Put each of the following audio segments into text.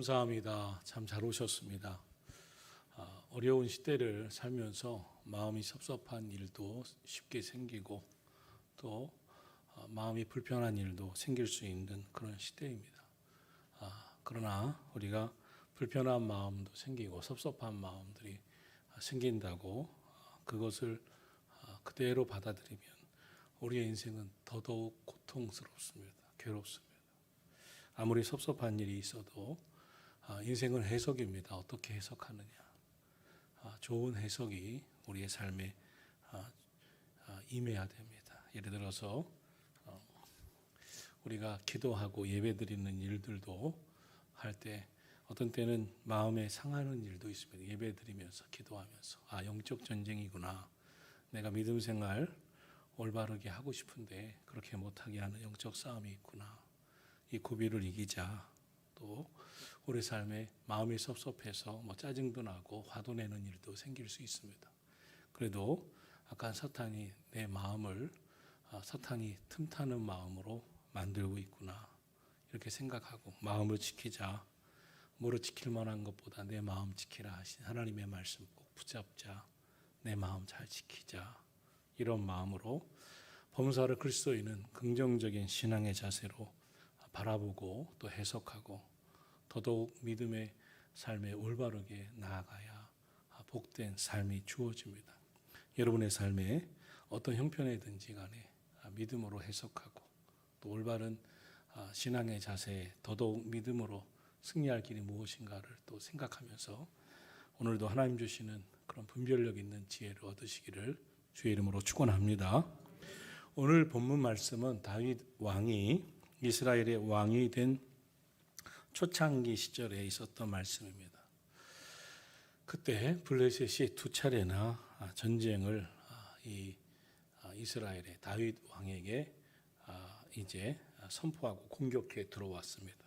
감사합니다. 참 잘 오셨습니다. 어려운 시대를 살면서 마음이 섭섭한 일도 쉽게 생기고 또 마음이 불편한 일도 생길 수 있는 그런 시대입니다. 그러나 우리가 불편한 마음도 생기고 섭섭한 마음들이 생긴다고 그것을 그대로 받아들이면 우리의 인생은 더더욱 고통스럽습니다. 괴롭습니다. 아무리 섭섭한 일이 있어도 인생은 해석입니다. 어떻게 해석하느냐. 좋은 해석이 우리의 삶에 임해야 됩니다. 예를 들어서 우리가 기도하고 예배드리는 일들도 할 때 어떤 때는 마음에 상하는 일도 있습니다. 예배드리면서 기도하면서 영적 전쟁이구나. 내가 믿음 생활 올바르게 하고 싶은데 그렇게 못하게 하는 영적 싸움이 있구나. 이 고비를 이기자. 또 우리 삶에 마음이 섭섭해서 짜증도 나고 화도 내는 일도 생길 수 있습니다. 그래도 약간 사탄이 내 마음을 사탄이 틈타는 마음으로 만들고 있구나. 이렇게 생각하고 마음을 지키자. 뭐를 지킬 만한 것보다 내 마음 지키라 하신 하나님의 말씀 꼭 붙잡자. 내 마음 잘 지키자. 이런 마음으로 범사를 그리스도인은 긍정적인 신앙의 자세로 바라보고 또 해석하고 더더욱 믿음의 삶에 올바르게 나아가야 복된 삶이 주어집니다. 여러분의 삶에 어떤 형편이든지 간에 믿음으로 해석하고 또 올바른 신앙의 자세에 더더욱 믿음으로 승리할 길이 무엇인가를 또 생각하면서 오늘도 하나님 주시는 그런 분별력 있는 지혜를 얻으시기를 주의 이름으로 축원합니다. 오늘 본문 말씀은 다윗 왕이 이스라엘의 왕이 된 초창기 시절에 있었던 말씀입니다. 그때 블레셋이 두 차례나 전쟁을 이스라엘의 다윗 왕에게 이제 선포하고 공격해 들어왔습니다.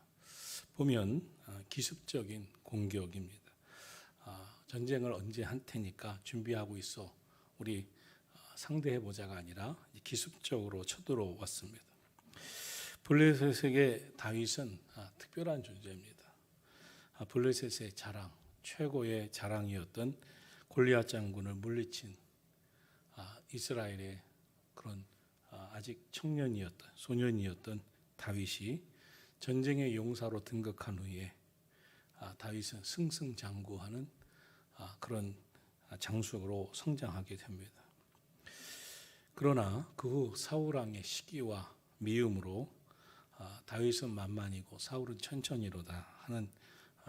보면 기습적인 공격입니다. 전쟁을 언제 할 테니까 준비하고 있어. 우리 상대해보자가 아니라 기습적으로 쳐들어왔습니다. 블레셋에게 다윗은 특별한 존재입니다. 블레셋의 자랑, 최고의 자랑이었던 골리앗 장군을 물리친 이스라엘의 그런 아직 청년이었던 소년이었던 다윗이 전쟁의 용사로 등극한 후에 다윗은 승승장구하는 그런 장수로 성장하게 됩니다. 그러나 그 후 사울 왕의 시기와 미움으로 다윗은 만만이고 사울은 천천히로다 하는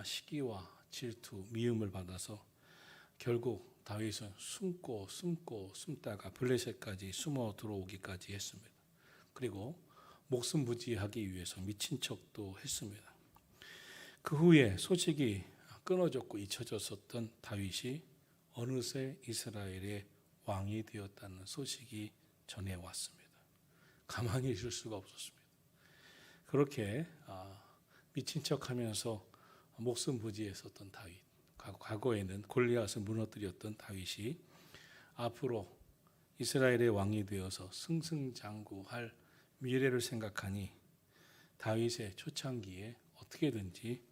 시기와 질투, 미움을 받아서 결국 다윗은 숨다가 블레셋까지 숨어 들어오기까지 했습니다. 그리고 목숨 부지하기 위해서 미친 척도 했습니다. 그 후에 소식이 끊어졌고 잊혀졌었던 다윗이 어느새 이스라엘의 왕이 되었다는 소식이 전해왔습니다. 가만히 있을 수가 없었습니다. 그렇게 미친 척하면서 목숨 부지했었던 다윗, 과거에는 골리앗을 무너뜨렸던 다윗이 앞으로 이스라엘의 왕이 되어서 승승장구할 미래를 생각하니 다윗의 초창기에 어떻게든지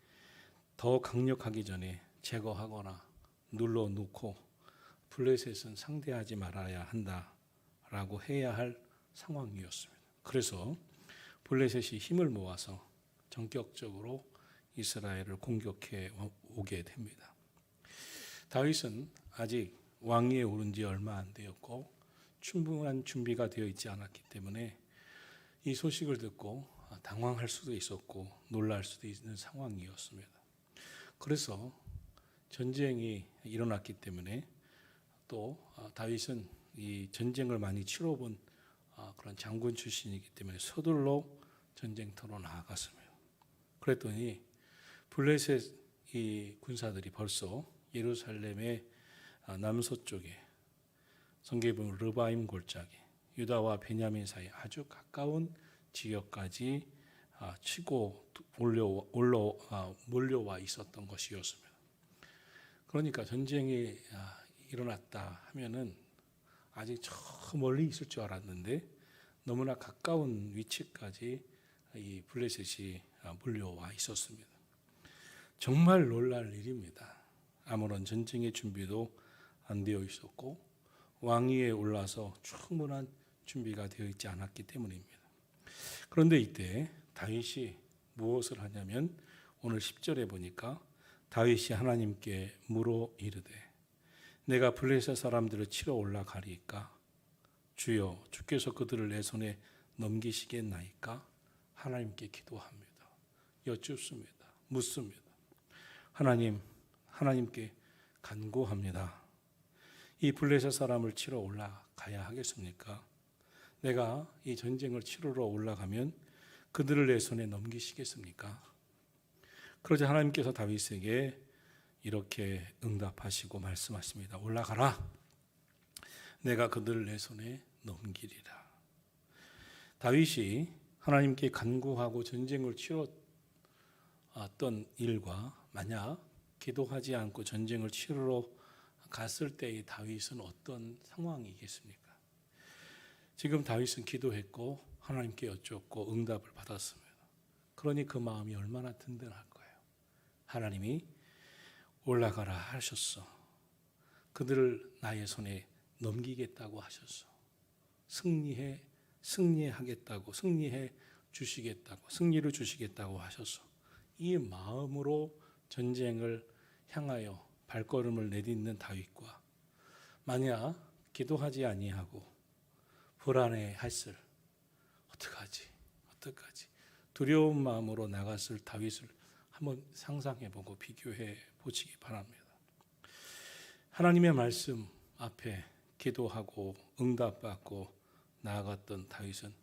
더 강력하기 전에 제거하거나 눌러놓고 블레셋은 상대하지 말아야 한다라고 해야 할 상황이었습니다. 그래서 블레셋이 힘을 모아서 전격적으로 이스라엘을 공격해 오게 됩니다. 다윗은 아직 왕위에 오른 지 얼마 안 되었고 충분한 준비가 되어 있지 않았기 때문에 이 소식을 듣고 당황할 수도 있었고 놀랄 수도 있는 상황이었습니다. 그래서 전쟁이 일어났기 때문에 또 다윗은 이 전쟁을 많이 치러본 그런 장군 출신이기 때문에 서둘러 전쟁터로 나아갔습니다. 그랬더니 블레셋 이 군사들이 벌써 예루살렘의 남서쪽에 성경에 보면 르바임 골짜기, 유다와 베냐민 사이 아주 가까운 지역까지 치고 몰려와 있었던 것이었습니다. 그러니까 전쟁이 일어났다 하면은 아직 저 멀리 있을 줄 알았는데 너무나 가까운 위치까지 이 블레셋이 몰려와 있었습니다. 정말 놀랄 일입니다. 아무런 전쟁의 준비도 안 되어 있었고 왕위에 올라서 충분한 준비가 되어 있지 않았기 때문입니다. 그런데 이때 다윗이 무엇을 하냐면 오늘 10절에 보니까 다윗이 하나님께 물어 이르되 내가 블레셋 사람들을 치러 올라가리까 주여 주께서 그들을 내 손에 넘기시겠나이까 하나님께 기도합니다. 여쭙습니다. 묻습니다. 하나님께 간구합니다. 이 블레셋 사람을 치러 올라가야 하겠습니까? 내가 이 전쟁을 치르러 올라가면 그들을 내 손에 넘기시겠습니까? 그러자 하나님께서 다윗에게 이렇게 응답하시고 말씀하십니다. 올라가라. 내가 그들을 내 손에 넘기리라. 다윗이 하나님께 간구하고 전쟁을 치렀던 일과 만약 기도하지 않고 전쟁을 치르러 갔을 때의 다윗은 어떤 상황이겠습니까? 지금 다윗은 기도했고 하나님께 여쭙고 응답을 받았습니다. 그러니 그 마음이 얼마나 든든할 거예요. 하나님이 올라가라 하셨어. 그들을 나의 손에 넘기겠다고 하셨어. 승리하겠다고, 승리해 주시겠다고, 승리를 주시겠다고 하셨어. 이 마음으로 전쟁을 향하여 발걸음을 내딛는 다윗과 만약 기도하지 아니하고 불안해했을 어떡하지 두려운 마음으로 나갔을 다윗을 한번 상상해보고 비교해 보시기 바랍니다. 하나님의 말씀 앞에 기도하고 응답받고 나아갔던 다윗은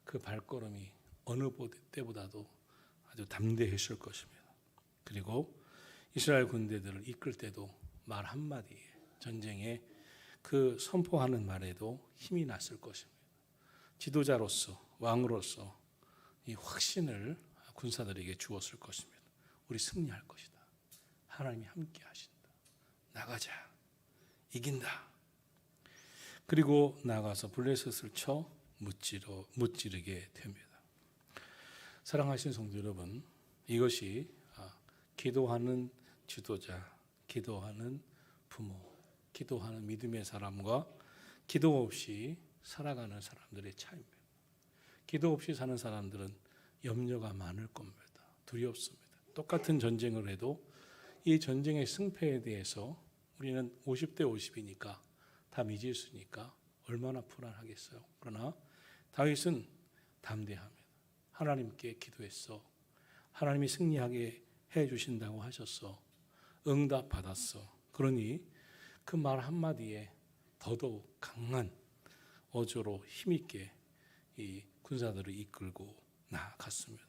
그 발걸음이 어느 때보다도 아주 담대했을 것입니다. 그리고 이스라엘 군대들을 이끌 때도 말 한마디에 전쟁에 그 선포하는 말에도 힘이 났을 것입니다. 지도자로서 왕으로서 이 확신을 군사들에게 주었을 것입니다. 우리 승리할 것이다. 하나님이 함께 하신다. 나가자. 이긴다. 그리고 나가서 블레셋을 쳐 무찌르게 됩니다. 사랑하신 성도 여러분, 이것이 기도하는 지도자, 기도하는 부모, 기도하는 믿음의 사람과 기도 없이 살아가는 사람들의 차이입니다. 기도 없이 사는 사람들은 염려가 많을 겁니다. 두렵습니다. 똑같은 전쟁을 해도 이 전쟁의 승패에 대해서 우리는 50대 50이니까 다 미지수니까 얼마나 불안하겠어요. 그러나 다윗은 담대합니다. 하나님께 기도했어. 하나님이 승리하게 해주신다고 하셨어. 응답 받았어. 그러니 그 말 한마디에 더더욱 강한 어조로 힘있게 이 군사들을 이끌고 나아갔습니다.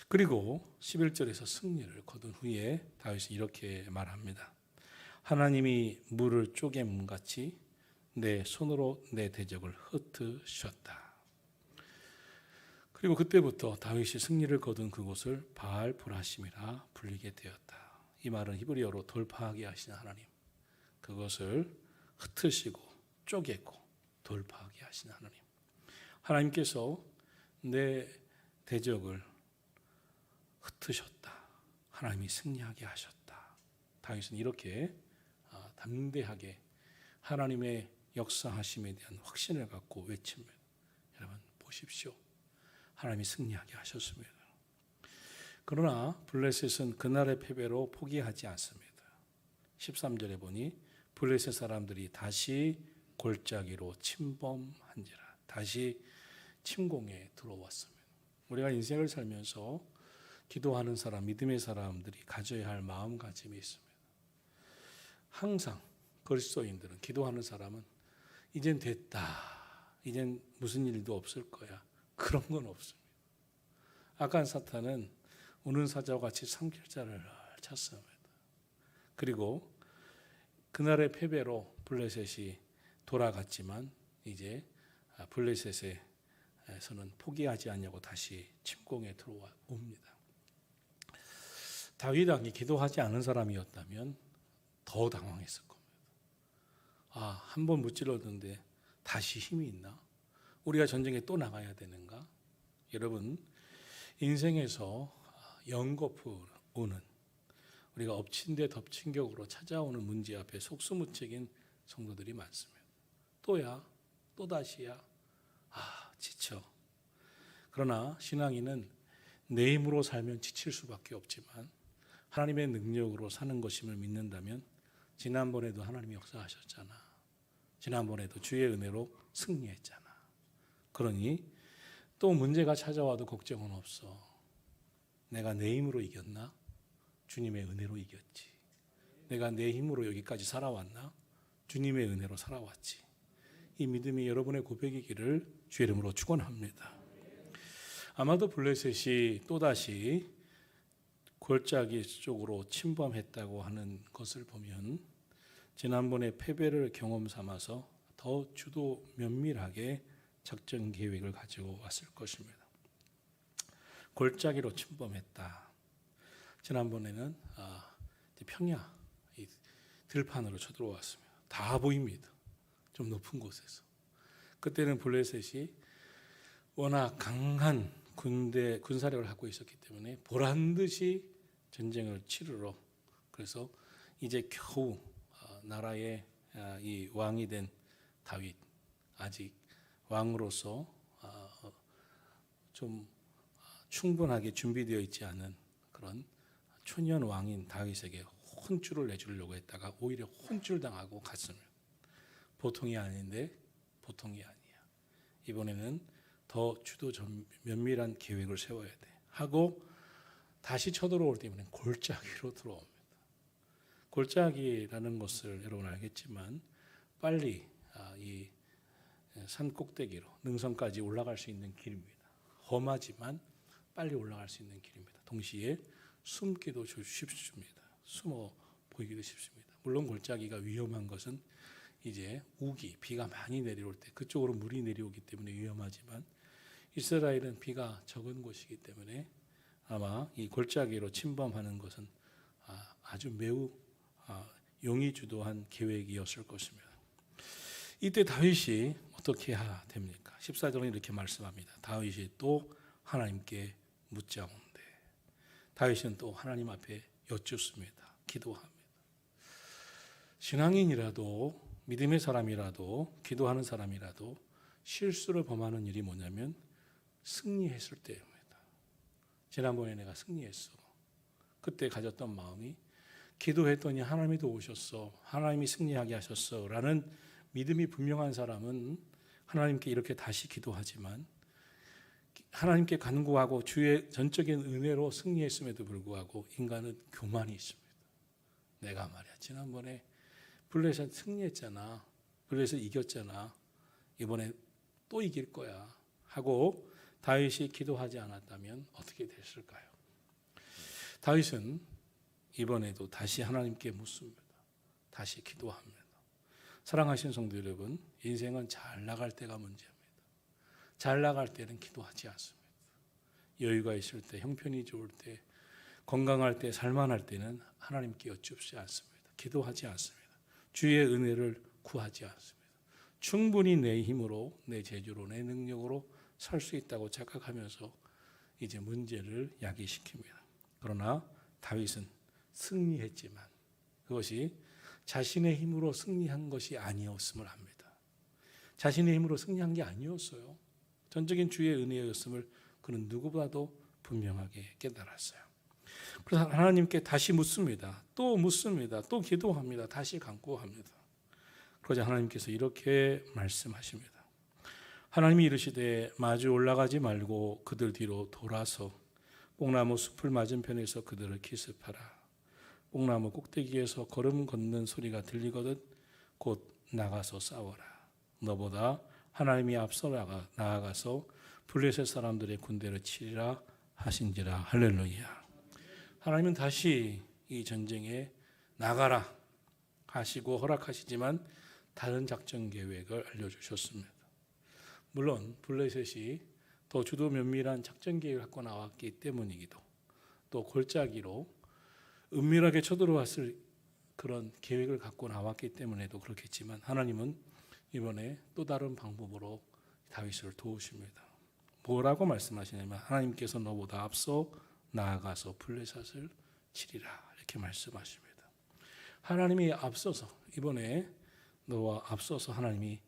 그리고 11절에서 승리를 거둔 후에 다윗이 이렇게 말합니다. 하나님이 물을 쪼개문같이 내 손으로 내 대적을 흩으셨다. 그리고 그때부터 다윗이 승리를 거둔 그곳을 바알 브라심이라 불리게 되었다. 이 말은 히브리어로 돌파하게 하신 하나님, 그것을 흩으시고 쪼개고 돌파하게 하신 하나님, 하나님께서 내 대적을 흩으셨다. 하나님이 승리하게 하셨다. 다윗은 이렇게 담대하게 하나님의 역사하심에 대한 확신을 갖고 외칩니다. 여러분 보십시오. 하나님이 승리하게 하셨습니다. 그러나 블레셋은 그날의 패배로 포기하지 않습니다. 13절에 보니 블레셋 사람들이 다시 골짜기로 침범한지라, 다시 침공에 들어왔습니다. 우리가 인생을 살면서 기도하는 사람, 믿음의 사람들이 가져야 할 마음가짐이 있습니다. 항상 그리스도인들은, 기도하는 사람은 이젠 됐다, 이젠 무슨 일도 없을 거야, 그런 건 없습니다. 악한 사탄은 우는 사자와 같이 삼킬 자를 찾습니다. 그리고 그날의 패배로 블레셋이 돌아갔지만 이제 블레셋에서는 포기하지 않냐고 다시 침공에 들어옵니다. 다윗 왕이 기도하지 않은 사람이었다면 더 당황했을 겁니다. 한 번 무찔렀는데 다시 힘이 있나? 우리가 전쟁에 또 나가야 되는가? 여러분, 인생에서 연거푸 오는 우리가 엎친 데 덮친 격으로 찾아오는 문제 앞에 속수무책인 성도들이 많습니다. 또야, 또다시야, 지쳐. 그러나 신앙인은 내 힘으로 살면 지칠 수밖에 없지만 하나님의 능력으로 사는 것임을 믿는다면 지난번에도 하나님이 역사하셨잖아. 지난번에도 주의 은혜로 승리했잖아. 그러니 또 문제가 찾아와도 걱정은 없어. 내가 내 힘으로 이겼나? 주님의 은혜로 이겼지. 내가 내 힘으로 여기까지 살아왔나? 주님의 은혜로 살아왔지. 이 믿음이 여러분의 고백이기를 주의 이름으로 축원합니다. 아마도 블레셋이 또다시 골짜기 쪽으로 침범했다고 하는 것을 보면 지난번에 패배를 경험 삼아서 더 주도 면밀하게 작전 계획을 가지고 왔을 것입니다. 골짜기로 침범했다. 지난번에는 평야 이 들판으로 쳐들어왔습니다. 다 보입니다. 좀 높은 곳에서. 그때는 블레셋이 워낙 강한 군사력을 갖고 있었기 때문에 보란듯이 전쟁을 치르러, 그래서 이제 겨우 나라의 이 왕이 된 다윗, 아직 왕으로서 좀 충분하게 준비되어 있지 않은 그런 초년 왕인 다윗에게 혼쭐을 내주려고 했다가 오히려 혼쭐당하고 갔습니다. 보통이 아닌데 보통이 아니야. 이번에는 더 주도 면밀한 계획을 세워야 돼 하고 다시 쳐들어올 때면 골짜기로 들어옵니다. 골짜기라는 것을 여러분 알겠지만 빨리 이 산 꼭대기로 능선까지 올라갈 수 있는 길입니다. 험하지만 빨리 올라갈 수 있는 길입니다. 동시에 숨기도 쉽습니다. 숨어 보이기도 쉽습니다. 물론 골짜기가 위험한 것은 이제 우기, 비가 많이 내려올 때 그쪽으로 물이 내려오기 때문에 위험하지만 이스라엘은 비가 적은 곳이기 때문에 아마 이 골짜기로 침범하는 것은 아주 매우 용이 주도한 계획이었을 것입니다. 이때 다윗이 어떻게 해야 됩니까? 14절은 이렇게 말씀합니다. 다윗이 또 하나님께 묻자온대. 다윗은 또 하나님 앞에 여쭙습니다. 기도합니다. 신앙인이라도 믿음의 사람이라도 기도하는 사람이라도 실수를 범하는 일이 뭐냐면 승리했을 때입니다. 지난번에 내가 승리했어. 그때 가졌던 마음이 기도했더니 하나님이 도우셨어. 하나님이 승리하게 하셨어. 라는 믿음이 분명한 사람은 하나님께 이렇게 다시 기도하지만 하나님께 간구하고 주의 전적인 은혜로 승리했음에도 불구하고 인간은 교만이 있습니다. 내가 말이야 지난번에 블레셋 승리했잖아. 블레셋 이겼잖아. 이번에 또 이길 거야 하고 다윗이 기도하지 않았다면 어떻게 됐을까요? 다윗은 이번에도 다시 하나님께 묻습니다. 다시 기도합니다. 사랑하시는 성도 여러분, 인생은 잘 나갈 때가 문제입니다. 잘 나갈 때는 기도하지 않습니다. 여유가 있을 때, 형편이 좋을 때, 건강할 때, 살만할 때는 하나님께 여쭙지 않습니다. 기도하지 않습니다. 주의 은혜를 구하지 않습니다. 충분히 내 힘으로, 내 재주로, 내 능력으로 살 수 있다고 착각하면서 이제 문제를 야기시킵니다. 그러나 다윗은 승리했지만 그것이 자신의 힘으로 승리한 것이 아니었음을 압니다. 자신의 힘으로 승리한 게 아니었어요. 전적인 주의 은혜였음을 그는 누구보다도 분명하게 깨달았어요. 그래서 하나님께 다시 묻습니다. 또 묻습니다. 또 기도합니다. 다시 간구합니다. 그러자 하나님께서 이렇게 말씀하십니다. 하나님이 이르시되 마주 올라가지 말고 그들 뒤로 돌아서 뽕나무 숲을 맞은편에서 그들을 기습하라. 뽕나무 꼭대기에서 걸음 걷는 소리가 들리거든 곧 나가서 싸워라. 너보다 하나님이 앞서 나아가서 블레셋 사람들의 군대를 치리라 하신지라. 할렐루야. 하나님은 다시 이 전쟁에 나가라 하시고 허락하시지만 다른 작전 계획을 알려주셨습니다. 물론 블레셋이 더 주도 면밀한 작전 계획을 갖고 나왔기 때문이기도 또 골짜기로 은밀하게 쳐들어왔을 그런 계획을 갖고 나왔기 때문에도 그렇겠지만 하나님은 이번에 또 다른 방법으로 다윗을 도우십니다. 뭐라고 말씀하시냐면 하나님께서 너보다 앞서 나아가서 블레셋을 치리라 이렇게 이렇게 말씀하십니다. 하나님이 앞서서 이번에 너와 앞서서 하나님이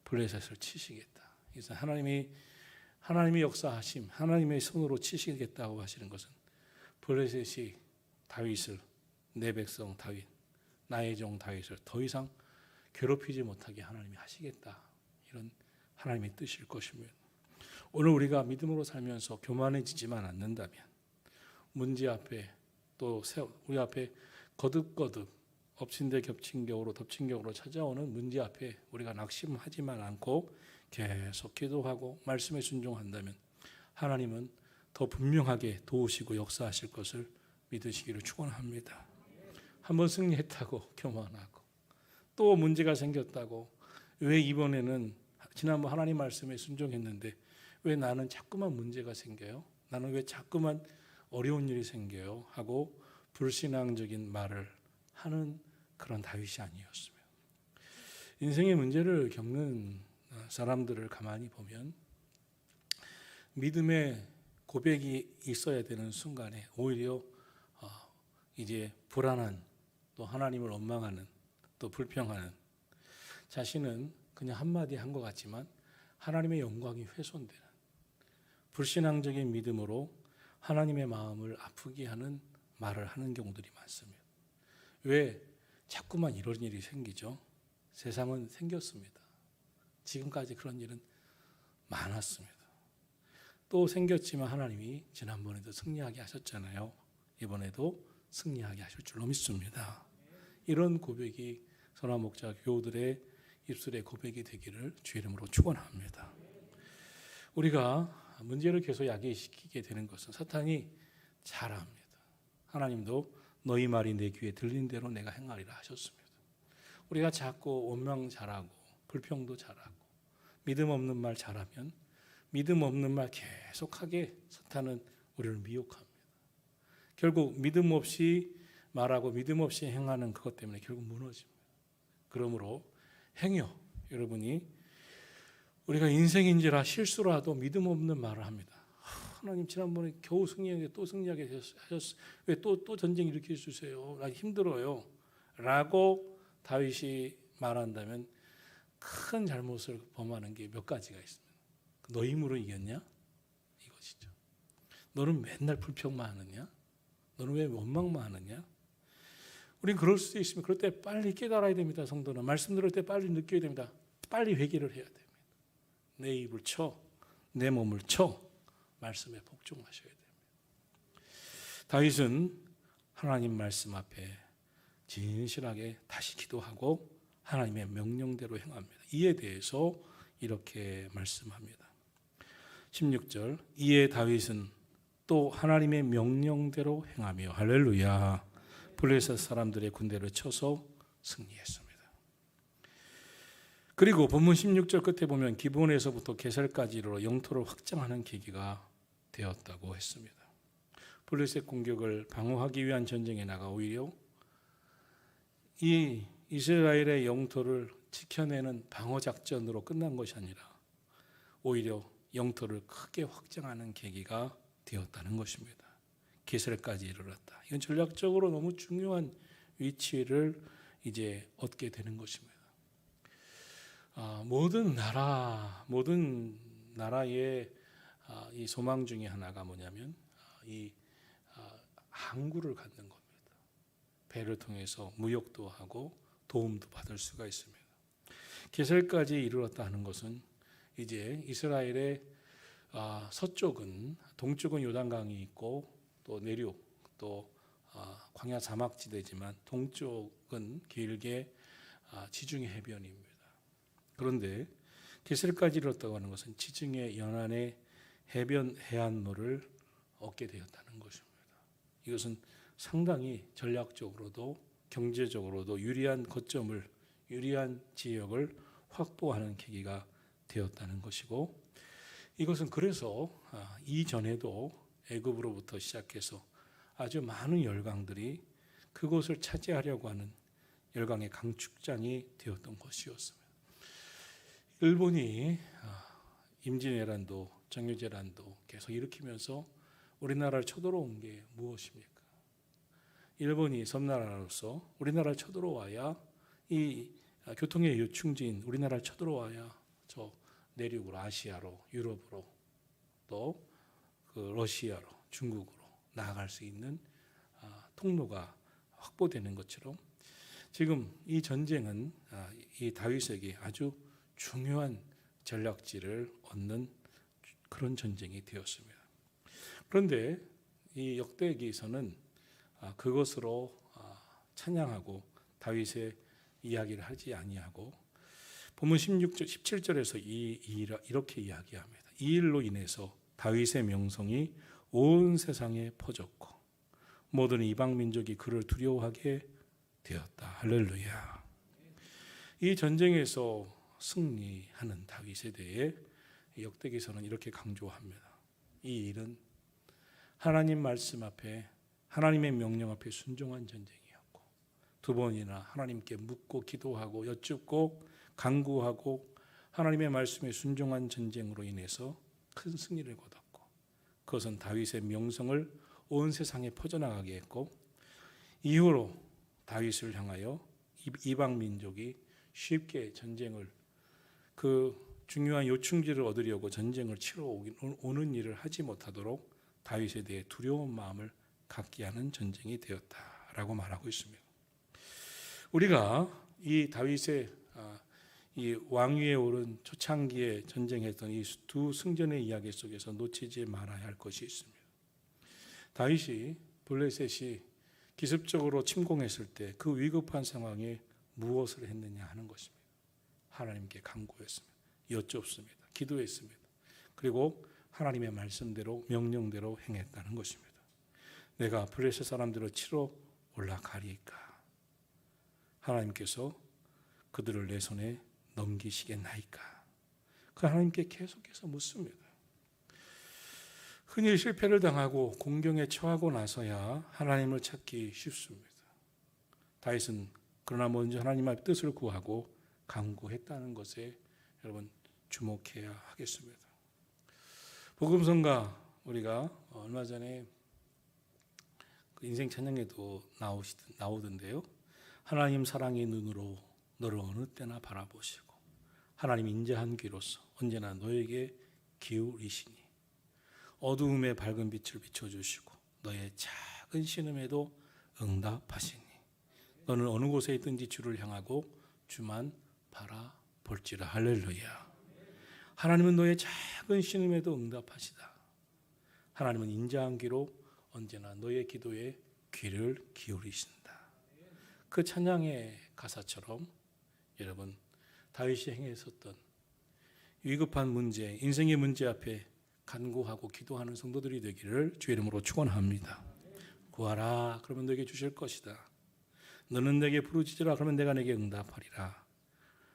블레셋을 치시겠다. 그래서 하나님이 역사하심, 하나님의 손으로 치시겠다고 하시는 것은 블레셋이 다윗을, 내 백성 다윗, 나의 종 다윗을 더 이상 괴롭히지 못하게 하나님이 하시겠다. 이런 하나님의 뜻일 것입니다. 오늘 우리가 믿음으로 살면서 교만해지지만 않는다면 문제 앞에 또 우리 앞에 거듭거듭 엎친 데 겹친 격으로 덮친 격으로 찾아오는 문제 앞에 우리가 낙심하지만 않고 계속 기도하고 말씀에 순종한다면 하나님은 더 분명하게 도우시고 역사하실 것을 믿으시기를 축원합니다. 한번 승리했다고 교만하고 또 문제가 생겼다고 왜 이번에는 지난번 하나님 말씀에 순종했는데 왜 나는 자꾸만 문제가 생겨요? 나는 왜 자꾸만 어려운 일이 생겨요? 하고 불신앙적인 말을 하는 그런 다윗이 아니었으면 인생의 문제를 겪는 사람들을 가만히 보면 믿음의 고백이 있어야 되는 순간에 오히려 이제 불안한 또 하나님을 원망하는 또 불평하는 자신은 그냥 한마디 한 것 같지만 하나님의 영광이 훼손되는 불신앙적인 믿음으로 하나님의 마음을 아프게 하는 말을 하는 경우들이 많습니다. 왜 자꾸만 이런 일이 생기죠? 세상은 생겼습니다. 지금까지 그런 일은 많았습니다. 또 생겼지만 하나님이 지난번에도 승리하게 하셨잖아요. 이번에도 승리하게 하실 줄로 믿습니다. 이런 고백이 선한 목자 교우들의 입술의 고백이 되기를 주의 이름으로 축원합니다. 우리가 문제를 계속 야기시키게 되는 것은 사탄이 잘합니다. 하나님도 너희 말이 내 귀에 들린 대로 내가 행하리라 하셨습니다. 우리가 자꾸 원망 잘하고 불평도 잘하고 믿음 없는 말 잘하면 믿음 없는 말 계속하게 사탄은 우리를 미혹합니다. 결국 믿음 없이 말하고 믿음 없이 행하는 그것 때문에 결국 무너집니다. 그러므로 행여 여러분이 우리가 인생인지라 실수라도 믿음 없는 말을 합니다. 하나님 지난번에 겨우 승리하게 또 승리하게 하셨어요. 왜 또 전쟁 일으켜 주세요. 나 힘들어요. 라고 다윗이 말한다면 큰 잘못을 범하는 게 몇 가지가 있습니다. 너 힘으로 이겼냐? 이것이죠. 너는 맨날 불평만 하느냐? 너는 왜 원망만 하느냐? 우린 그럴 수도 있으면 그럴 때 빨리 깨달아야 됩니다. 성도는 말씀 들을 때 빨리 느껴야 됩니다. 빨리 회개를 해야 됩니다. 내 입을 쳐, 내 몸을 쳐 말씀에 복종하셔야 됩니다. 다윗은 하나님 말씀 앞에 진실하게 다시 기도하고 하나님의 명령대로 행합니다. 이에 대해서 이렇게 말씀합니다. 16절 이에 다윗은 또 하나님의 명령대로 행하며 할렐루야 블레셋 사람들의 군대를 쳐서 승리했습니다. 그리고 본문 16절 끝에 보면 기브온에서부터 게셀까지로 영토를 확장하는 계기가 되었다고 했습니다. 블레셋 공격을 방어하기 위한 전쟁에 나가 오히려 이 이스라엘의 영토를 지켜내는 방어 작전으로 끝난 것이 아니라 오히려 영토를 크게 확장하는 계기가 되었다는 것입니다. 게셀까지 이르렀다. 이건 전략적으로 너무 중요한 위치를 이제 얻게 되는 것입니다. 모든 나라의 이 소망 중에 하나가 뭐냐면 이 항구를 갖는 겁니다. 배를 통해서 무역도 하고 도움도 받을 수가 있습니다. 게셀까지 이르렀다 하는 것은 이제 이스라엘의 서쪽은 동쪽은 요단강이 있고 또 내륙 또 광야 사막지대지만 동쪽은 길게 지중해 해변입니다. 그런데 게셀까지 이르렀다고 하는 것은 지중해 연안의 해변 해안로를 얻게 되었다는 것입니다. 이것은 상당히 전략적으로도 경제적으로도 유리한 거점을 유리한 지역을 확보하는 계기가 되었다는 것이고 이것은 그래서 이전에도 애굽으로부터 시작해서 아주 많은 열강들이 그곳을 차지하려고 하는 열강의 강축장이 되었던 것이었습니다. 일본이 임진왜란도 정유재란도 계속 일으키면서 우리나라를 쳐들어온 게 무엇입니까? 일본이 섬나라로서 우리나라를 쳐들어와야 이 교통의 요충지인 우리나라를 쳐들어와야 저 내륙으로 아시아로 유럽으로 또 그 러시아로 중국으로 나아갈 수 있는 통로가 확보되는 것처럼 지금 이 전쟁은 이 다윗에게 아주 중요한 전략지를 얻는 그런 전쟁이 되었습니다. 그런데 이 역대기에서는 그것으로 찬양하고 다윗의 이야기를 하지 아니하고 본문 16절, 17절에서 이렇게 이야기합니다. 이 일로 인해서 다윗의 명성이 온 세상에 퍼졌고 모든 이방 민족이 그를 두려워하게 되었다. 할렐루야. 이 전쟁에서 승리하는 다윗에 대해 역대기서는 이렇게 강조합니다. 이 일은 하나님 말씀 앞에 하나님의 명령 앞에 순종한 전쟁이었고 두 번이나 하나님께 묻고 기도하고 여쭙고 간구하고 하나님의 말씀에 순종한 전쟁으로 인해서 큰 승리를 거뒀고 그것은 다윗의 명성을 온 세상에 퍼져나가게 했고 이후로 다윗을 향하여 이방 민족이 쉽게 전쟁을 그 중요한 요충지를 얻으려고 전쟁을 치러 오는 일을 하지 못하도록 다윗에 대해 두려운 마음을 갖게 하는 전쟁이 되었다라고 말하고 있습니다. 우리가 이 다윗의 이 왕위에 오른 초창기에 전쟁했던 이 두 승전의 이야기 속에서 놓치지 말아야 할 것이 있습니다. 다윗이 블레셋이 기습적으로 침공했을 때 그 위급한 상황에 무엇을 했느냐 하는 것입니다. 하나님께 간구했습니다. 여쭙습니다. 기도했습니다. 그리고 하나님의 말씀대로 명령대로 행했다는 것입니다. 내가 블레셋 사람들을 치러 올라가리까 하나님께서 그들을 내 손에 넘기시겠나이까 그 하나님께 계속해서 묻습니다. 흔히 실패를 당하고 공경에 처하고 나서야 하나님을 찾기 쉽습니다. 다윗은 그러나 먼저 하나님 앞에 뜻을 구하고 간구했다는 것에 여러분 주목해야 하겠습니다. 복음성가 우리가 얼마 전에 인생 찬양에도 나오던데요. 하나님 사랑의 눈으로 너를 어느 때나 바라보시고 하나님 인자한 귀로서 언제나 너에게 기울이시니 어두움에 밝은 빛을 비춰주시고 너의 작은 신음에도 응답하시니 너는 어느 곳에 있든지 주를 향하고 주만 바라볼지라. 할렐루야. 하나님은 너의 작은 신음에도 응답하시다. 하나님은 인자한 귀로 언제나 너의 기도에 귀를 기울이신다. 그 찬양의 가사처럼 여러분 다윗이 행했었던 위급한 문제, 인생의 문제 앞에 간구하고 기도하는 성도들이 되기를 주의 이름으로 축원합니다. 구하라 그러면 너에게 주실 것이다. 너는 내게 부르짖으라 그러면 내가 내게 응답하리라.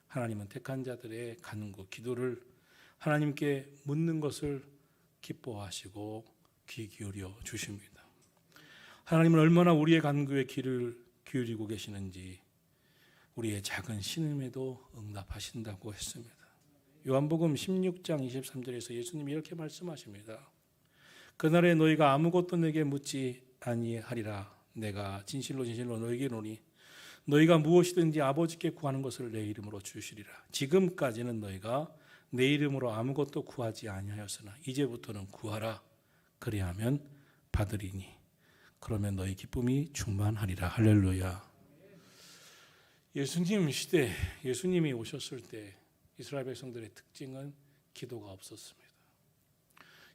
하나님은 택한 자들의 간구, 기도를 하나님께 묻는 것을 기뻐하시고 귀 기울여 주십니다. 하나님은 얼마나 우리의 간구에 귀를 기울이고 계시는지 우리의 작은 신음에도 응답하신다고 했습니다. 요한복음 16장 23절에서 예수님이 이렇게 말씀하십니다. 그날에 너희가 아무것도 내게 묻지 아니하리라. 내가 진실로 진실로 너희에게 이르노니 너희가 무엇이든지 아버지께 구하는 것을 내 이름으로 주시리라. 지금까지는 너희가 내 이름으로 아무것도 구하지 아니하였으나 이제부터는 구하라. 그리하면 받으리니 그러면 너희 기쁨이 충만하리라. 할렐루야. 예수님 시대, 예수님이 오셨을 때 이스라엘 백성들의 특징은 기도가 없었습니다.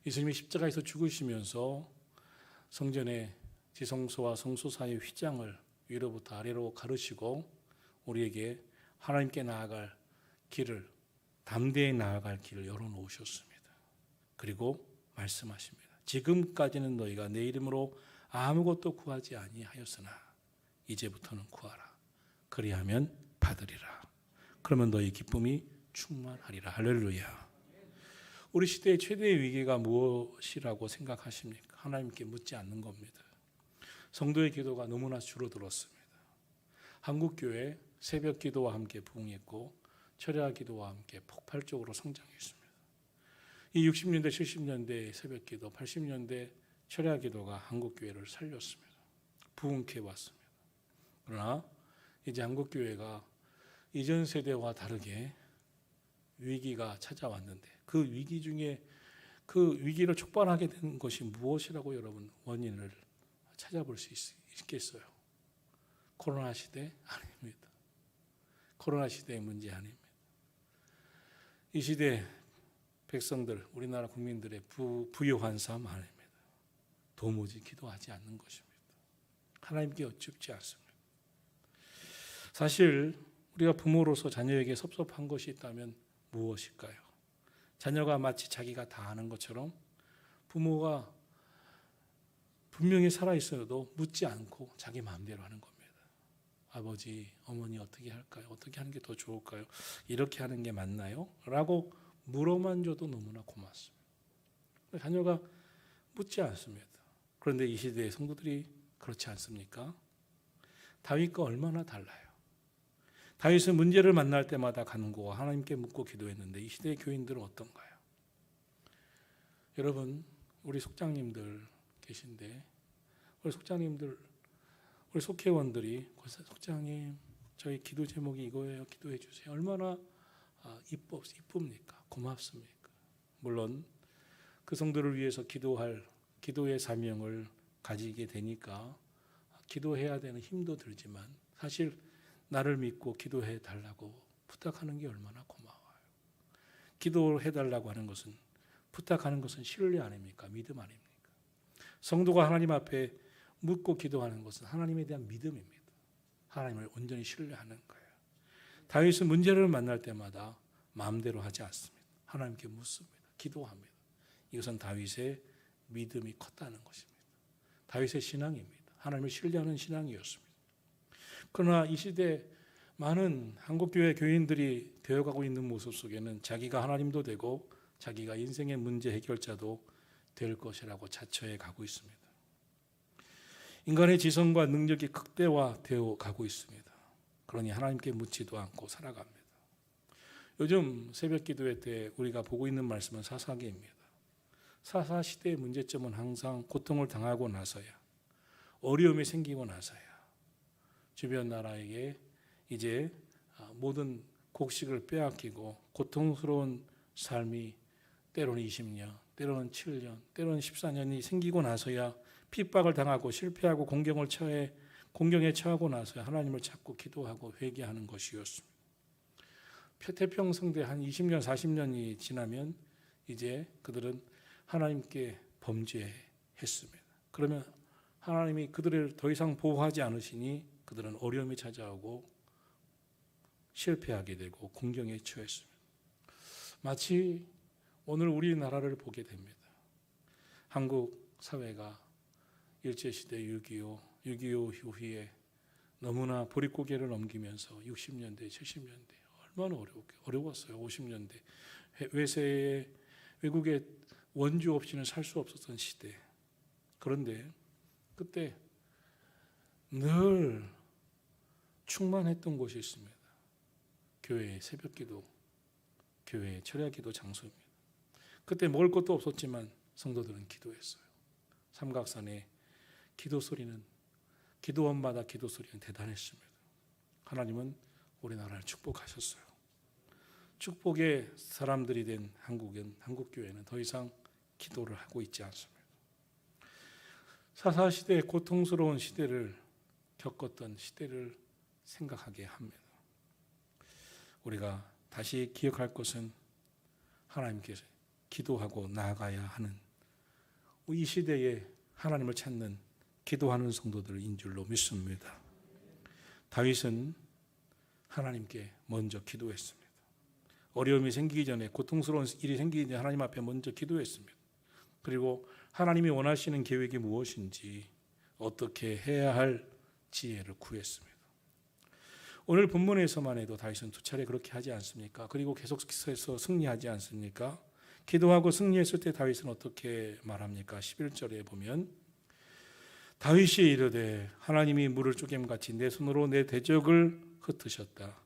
예수님이 십자가에서 죽으시면서 성전의 지성소와 성소 사이의 휘장을 위로부터 아래로 가르시고 우리에게 하나님께 나아갈 길을, 담대히 나아갈 길을 열어놓으셨습니다. 그리고 말씀하십니다. 지금까지는 너희가 내 이름으로 아무것도 구하지 아니하였으나 이제부터는 구하라. 그리하면 받으리라. 그러면 너희 기쁨이 충만하리라. 할렐루야. 우리 시대의 최대의 위기가 무엇이라고 생각하십니까? 하나님께 묻지 않는 겁니다. 성도의 기도가 너무나 줄어들었습니다. 한국교회 새벽 기도와 함께 부흥했고 철야 기도와 함께 폭발적으로 성장했습니다. 이 60년대, 70년대 새벽 기도, 80년대 철야 기도가 한국교회를 살렸습니다. 부흥케 왔습니다. 그러나 이제 한국교회가 이전 세대와 다르게 위기가 찾아왔는데 그 위기 중에 그 위기를 촉발하게 된 것이 무엇이라고 여러분 원인을 찾아볼 수 있겠어요? 코로나 시대? 아닙니다. 코로나 시대의 문제 아닙니다. 이 시대 백성들, 우리나라 국민들의 부요한 삶 아닙니다. 도무지 기도하지 않는 것입니다. 하나님께 여쭙지 않습니다. 사실 우리가 부모로서 자녀에게 섭섭한 것이 있다면 무엇일까요? 자녀가 마치 자기가 다 아는 것처럼 부모가 분명히 살아있어도 묻지 않고 자기 마음대로 하는 겁니다. 아버지, 어머니 어떻게 할까요? 어떻게 하는 게 더 좋을까요? 이렇게 하는 게 맞나요? 라고 물어만 줘도 너무나 고맙습니다. 자녀가 묻지 않습니다. 그런데 이 시대의 성도들이 그렇지 않습니까? 다윗과 얼마나 달라요. 다윗은 문제를 만날 때마다 간구와 하나님께 묻고 기도했는데 이 시대의 교인들은 어떤가요? 여러분, 우리 속장님들 계신데 우리 속장님들, 우리 속회원들이 속장님 저희 기도 제목이 이거예요. 기도해 주세요. 얼마나 이쁩니까? 고맙습니까? 물론 그 성도를 위해서 기도할 기도의 사명을 가지게 되니까 기도해야 되는 힘도 들지만 사실 나를 믿고 기도해 달라고 부탁하는 게 얼마나 고마워요. 기도해 달라고 하는 것은 부탁하는 것은 신뢰 아닙니까? 믿음 아닙니까? 성도가 하나님 앞에 묻고 기도하는 것은 하나님에 대한 믿음입니다. 하나님을 온전히 신뢰하는 거예요. 다윗은 문제를 만날 때마다 마음대로 하지 않습니다. 하나님께 묻습니다. 기도합니다. 이것은 다윗의 믿음이 컸다는 것입니다. 다윗의 신앙입니다. 하나님을 신뢰하는 신앙이었습니다. 그러나 이 시대 많은 한국교회 교인들이 되어가고 있는 모습 속에는 자기가 하나님도 되고 자기가 인생의 문제 해결자도 될 것이라고 자처해 가고 있습니다. 인간의 지성과 능력이 극대화되어 가고 있습니다. 그러니 하나님께 묻지도 않고 살아갑니다. 요즘 새벽 기도회 때 우리가 보고 있는 말씀은 사사기입니다. 사사 시대의 문제점은 항상 고통을 당하고 나서야, 어려움이 생기고 나서야 주변 나라에게 이제 모든 곡식을 빼앗기고 고통스러운 삶이 때로는 20년, 때로는 7년, 때로는 14년이 생기고 나서야 핍박을 당하고 실패하고 공경에 처하고 나서야 하나님을 찾고 기도하고 회개하는 것이었습니다. 태평성대 한 20년, 40년이 지나면 이제 그들은 하나님께 범죄했습니다. 그러면 하나님이 그들을 더 이상 보호하지 않으시니 그들은 어려움이 찾아오고 실패하게 되고 공경에 처했습니다. 마치 오늘 우리나라를 보게 됩니다. 한국 사회가 일제시대 6.25 이후에 너무나 보릿고개를 넘기면서 60년대, 70년대 얼마나 어려웠어요. 50년대 외국의 원주 없이는 살 수 없었던 시대. 그런데 그때 늘 충만했던 곳이 있습니다. 교회의 새벽기도, 교회의 철야기도 장소입니다. 그때 먹을 것도 없었지만 성도들은 기도했어요. 삼각산의 기도 소리는, 기도원마다 기도 소리는 대단했습니다. 하나님은 우리나라를 축복하셨어요. 축복의 사람들이 된 한국교회는 더 이상 기도를 하고 있지 않습니다. 사사시대의 고통스러운 시대를 겪었던 시대를 생각하게 합니다. 우리가 다시 기억할 것은 하나님께서 기도하고 나아가야 하는 이 시대에 하나님을 찾는 기도하는 성도들인 줄로 믿습니다. 다윗은 하나님께 먼저 기도했습니다. 어려움이 생기기 전에, 고통스러운 일이 생기기 전에 하나님 앞에 먼저 기도했습니다. 그리고 하나님이 원하시는 계획이 무엇인지, 어떻게 해야 할 지혜를 구했습니다. 오늘 본문에서만 해도 다윗은 2차례 그렇게 하지 않습니까? 그리고 계속해서 승리하지 않습니까? 기도하고 승리했을 때 다윗은 어떻게 말합니까? 11절에 보면 다윗이 이르되 하나님이 물을 쪼개같이 내 손으로 내 대적을 흩으셨다.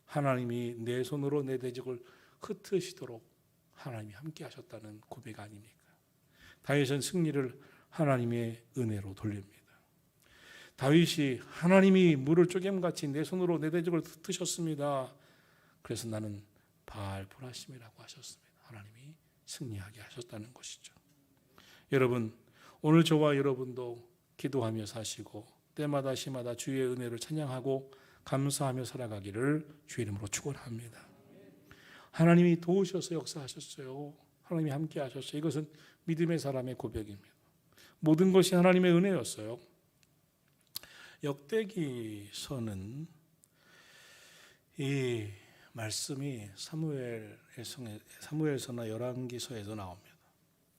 하나님이 내 손으로 내 대적을 흩으시도록 하나님이 함께 하셨다는 고백 아닙니까? 다윗은 승리를 하나님의 은혜로 돌립니다. 다윗이 하나님이 물을 쪼개같이 내 손으로 내 대적을 드셨습니다. 그래서 나는 바알 보라심이라고 하셨습니다. 하나님이 승리하게 하셨다는 것이죠. 여러분, 오늘 저와 여러분도 기도하며 사시고 때마다 시마다 주의 은혜를 찬양하고 감사하며 살아가기를 주의 이름으로 축원합니다. 하나님이 도우셔서 역사하셨어요. 하나님이 함께 하셨어요. 이것은 믿음의 사람의 고백입니다. 모든 것이 하나님의 은혜였어요. 역대기서는 이 말씀이 사무엘서나 열왕기서에도 나옵니다.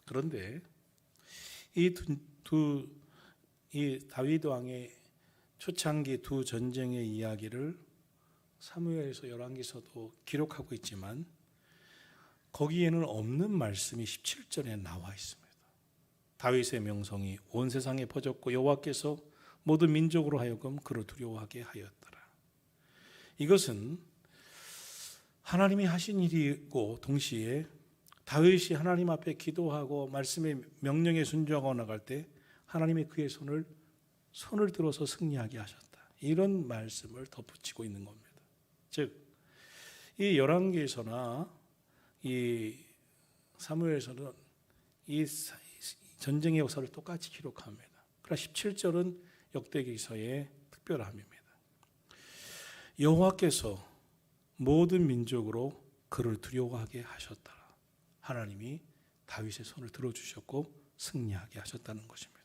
그런데 이 다윗 왕의 초창기 두 전쟁의 이야기를 사무엘서 열왕기서도 기록하고 있지만 거기에는 없는 말씀이 17절에 나와 있습니다. 다윗의 명성이 온 세상에 퍼졌고 여호와께서 모든 민족으로 하여금 그를 두려워하게 하였더라. 이것은 하나님이 하신 일이고 동시에 다윗이 하나님 앞에 기도하고 말씀의 명령에 순종하고 나갈 때 하나님이 그의 손을 들어서 승리하게 하셨다. 이런 말씀을 덧붙이고 있는 겁니다. 즉, 이 열왕기에서나 이 사무엘서는 이 전쟁의 역사를 똑같이 기록합니다. 그러나 17절은 역대기서의 특별함입니다. 여호와께서 모든 민족으로 그를 두려워하게 하셨다. 하나님이 다윗의 손을 들어주셨고 승리하게 하셨다는 것입니다.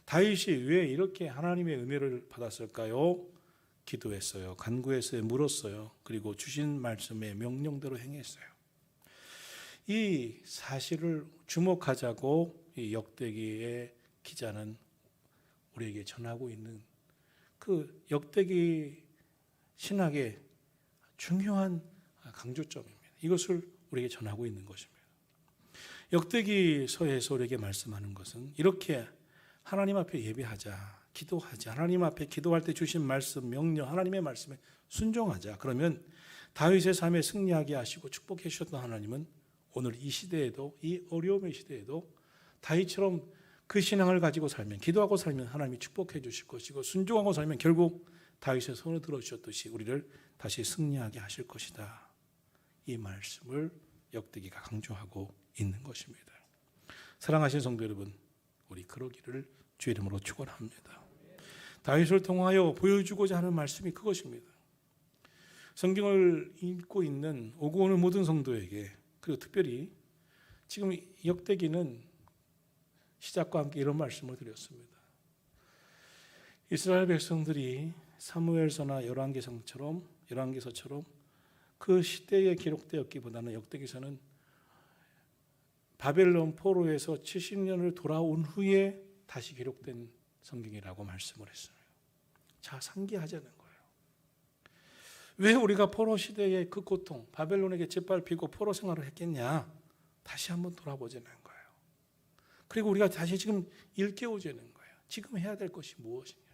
다윗이 왜 이렇게 하나님의 은혜를 받았을까요? 기도했어요. 간구했어요. 물었어요. 그리고 주신 말씀의 명령대로 행했어요. 이 사실을 주목하자고 이 역대기의 기자는 우리에게 전하고 있는 그 역대기 신학의 중요한 강조점입니다. 이것을 우리에게 전하고 있는 것입니다. 역대기서에서 우리에게 말씀하는 것은 이렇게 하나님 앞에 예배하자, 기도하자, 하나님 앞에 기도할 때 주신 말씀, 명령, 하나님의 말씀에 순종하자. 그러면 다윗의 삶에 승리하게 하시고 축복해 주셨던 하나님은 오늘 이 시대에도, 이 어려움의 시대에도 다윗처럼 그 신앙을 가지고 살면, 기도하고 살면 하나님이 축복해 주실 것이고, 순종하고 살면 결국 다윗의 손을 들어주셨듯이 우리를 다시 승리하게 하실 것이다. 이 말씀을 역대기가 강조하고 있는 것입니다. 사랑하시는 성도 여러분, 우리 그러기를 주의 이름으로 축원합니다. 다윗을 통하여 보여주고자 하는 말씀이 그것입니다. 성경을 읽고 있는 오고 오는 모든 성도에게, 그리고 특별히 지금 역대기는 시작과 함께 이런 말씀을 드렸습니다. 이스라엘 백성들이 사무엘서나 열왕기서처럼 그 시대에 기록되었기보다는 역대기서는 바벨론 포로에서 70년을 돌아온 후에 다시 기록된 성경이라고 말씀을 했어요. 자, 상기하자는 거예요. 왜 우리가 포로 시대의 그 고통, 바벨론에게 짓밟히고 포로 생활을 했겠냐? 다시 한번 돌아보자는 거예요. 그리고 우리가 다시 지금 일깨워주는 거예요. 지금 해야 될 것이 무엇이냐?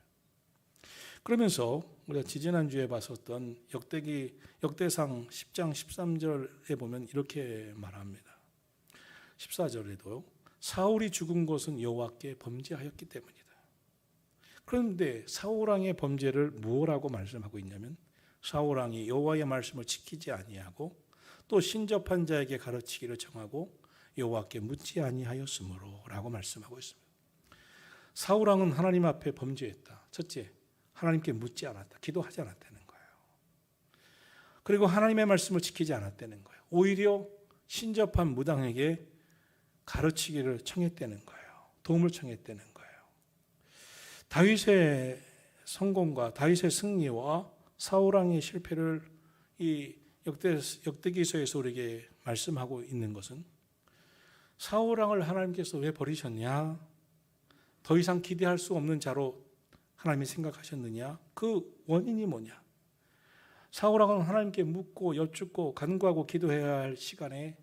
그러면서 우리가 지지난주에 봤었던 역대상 10장 13절에 보면 이렇게 말합니다. 14절에도 사울이 죽은 것은 여호와께 범죄하였기 때문이다. 그런데 사울왕의 범죄를 무엇라고 말씀하고 있냐면 사울왕이 여호와의 말씀을 지키지 아니하고 또 신접한 자에게 가르치기를 정하고 여호와께 묻지 아니하였으므로 라고 말씀하고 있습니다. 사울왕은 하나님 앞에 범죄했다. 첫째, 하나님께 묻지 않았다. 기도하지 않았다는 거예요. 그리고 하나님의 말씀을 지키지 않았다는 거예요. 오히려 신접한 무당에게 가르치기를 청했다는 거예요. 도움을 청했다는 거예요. 다윗의 성공과 다윗의 승리와 사울왕의 실패를 이 역대기서에서 우리에게 말씀하고 있는 것은 사울왕을 하나님께서 왜 버리셨냐? 더 이상 기대할 수 없는 자로 하나님이 생각하셨느냐? 그 원인이 뭐냐? 사울왕은 하나님께 묻고 여쭙고 간구하고 기도해야 할 시간에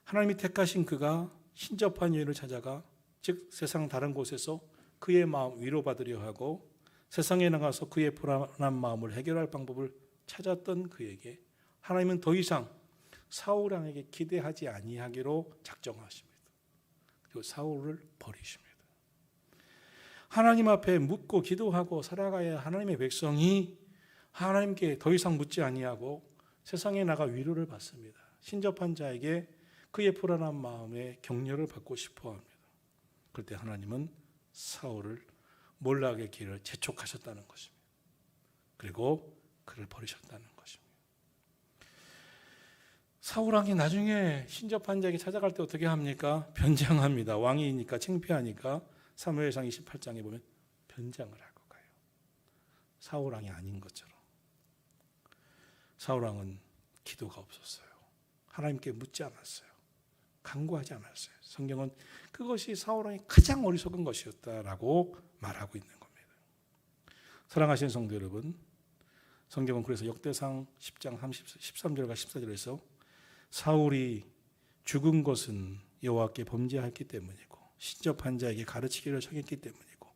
하나님이 택하신 그가 신접한 여인을 찾아가, 즉 세상 다른 곳에서 그의 마음 위로받으려 하고 세상에 나가서 그의 불안한 마음을 해결할 방법을 찾았던 그에게 하나님은 더 이상 사울왕에게 기대하지 아니하기로 작정하십니다. 그리고 사울을 버리십니다. 하나님 앞에 묻고 기도하고 살아가야 하나님의 백성이 하나님께 더 이상 묻지 아니하고 세상에 나가 위로를 받습니다. 신접한 자에게 그의 불안한 마음에 격려를 받고 싶어 합니다. 그럴 때 하나님은 사울을 몰락의 길을 재촉하셨다는 것입니다. 그리고 그를 버리셨다는 것입니다. 사울 왕이 나중에 신접한 자에게 찾아갈 때 어떻게 합니까? 변장합니다. 왕이니까 창피하니까 사무엘상 28장에 보면 변장을 하고 가요. 사울 왕이 아닌 것처럼. 사울 왕은 기도가 없었어요. 하나님께 묻지 않았어요. 간구하지 않았어요. 성경은 그것이 사울 왕이 가장 어리석은 것이었다라고 말하고 있는 겁니다. 사랑하시는 성도 여러분, 성경은 그래서 역대상 10장 13절과 14절에서 사울이 죽은 것은 여호와께 범죄하였기 때문이고 신접한 자에게 가르치기를 청했기 때문이고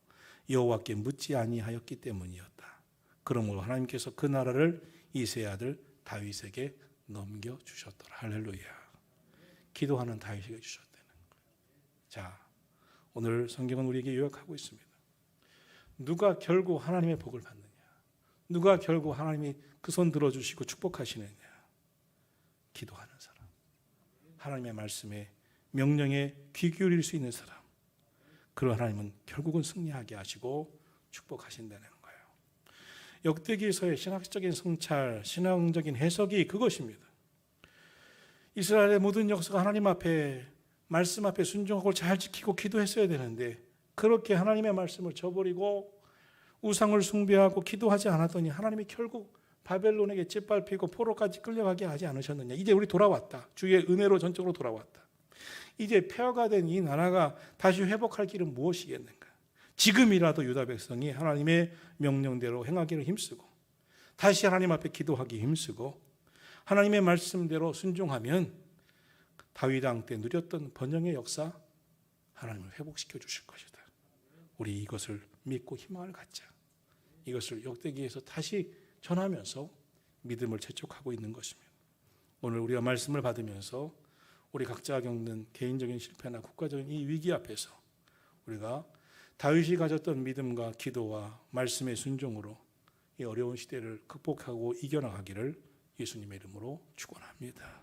여호와께 묻지 아니하였기 때문이었다. 그러므로 하나님께서 그 나라를 이새의 아들 다윗에게 넘겨주셨더라. 할렐루야. 기도하는 다윗에게 주셨다는 거예요. 자, 오늘 성경은 우리에게 요약하고 있습니다. 누가 결국 하나님의 복을 받느냐? 누가 결국 하나님이 그 손 들어주시고 축복하시느냐? 기도하는 사람. 하나님의 말씀에 명령에 귀 기울일 수 있는 사람. 그런 하나님은 결국은 승리하게 하시고 축복하신다는 거예요. 역대기에서의 신학적인 성찰, 신앙적인 해석이 그것입니다. 이스라엘의 모든 역사가 하나님 앞에 말씀 앞에 순종하고 잘 지키고 기도했어야 되는데 그렇게 하나님의 말씀을 저버리고 우상을 숭배하고 기도하지 않았더니 하나님이 결국 바벨론에게 짓밟히고 포로까지 끌려가게 하지 않으셨느냐. 이제 우리 돌아왔다. 주의 은혜로 전적으로 돌아왔다. 이제 폐허가 된 이 나라가 다시 회복할 길은 무엇이겠는가. 지금이라도 유다 백성이 하나님의 명령대로 행하기를 힘쓰고 다시 하나님 앞에 기도하기 힘쓰고 하나님의 말씀대로 순종하면 다윗 왕 때 누렸던 번영의 역사 하나님을 회복시켜 주실 것이다. 우리 이것을 믿고 희망을 갖자. 이것을 역대기에서 다시 전하면서 믿음을 재촉하고 있는 것입니다. 오늘 우리가 말씀을 받으면서 우리 각자가 겪는 개인적인 실패나 국가적인 이 위기 앞에서 우리가 다윗이 가졌던 믿음과 기도와 말씀의 순종으로 이 어려운 시대를 극복하고 이겨나가기를 예수님의 이름으로 축원합니다.